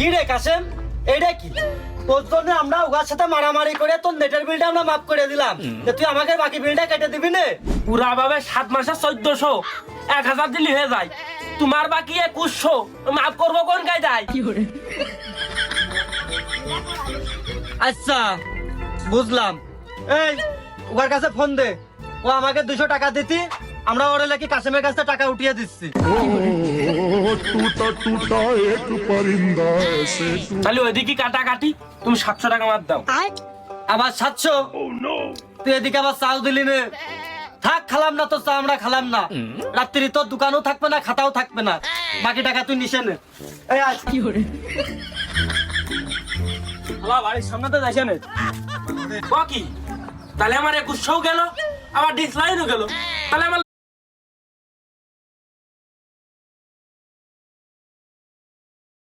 কি রে কাসেম, এইটা কি? তোর জন্য আমরা ওর সাথে মারামারি করে তোর নেটের বিলটা আমরা মাফ করে দিলাম, তুই আমাকে বাকি বিলটা কেটে দিবি না? পুরা ভাবে 7 মাসে 1400, 1000 দিলি হয়ে যায়। তোমার বাকি 2100, মাফ করবো কোন কায়দায়? আচ্ছা বুঝলাম। এই ওর কাছে ফোন দে, ও আমাকে 200 টাকা দিতি, আমরা ওর লাগি কাসেমের কাছে টাকা উঠিয়ে দিচ্ছি। टूटा टूटा एक परिंदा ऐसे তাহলে ওইদিকে কাটাকাটি, তুমি 700 টাকা মার দাও। আবার 700? তুই এদিকে আবার চাও দিলি নে। থাক, খালাম না তো চা, আমরা খালাম না। রাত্রি তোর দোকানও থাকবে না, খাতাও থাকবে না, বাকি টাকা তুই নিশে নে। এই আজ কি করে বাড়ির সামনে তো যাইছে না কি? তাহলে আমার 2100 গেল, আমার ডিসলাইনও গেল, তাহলে আমার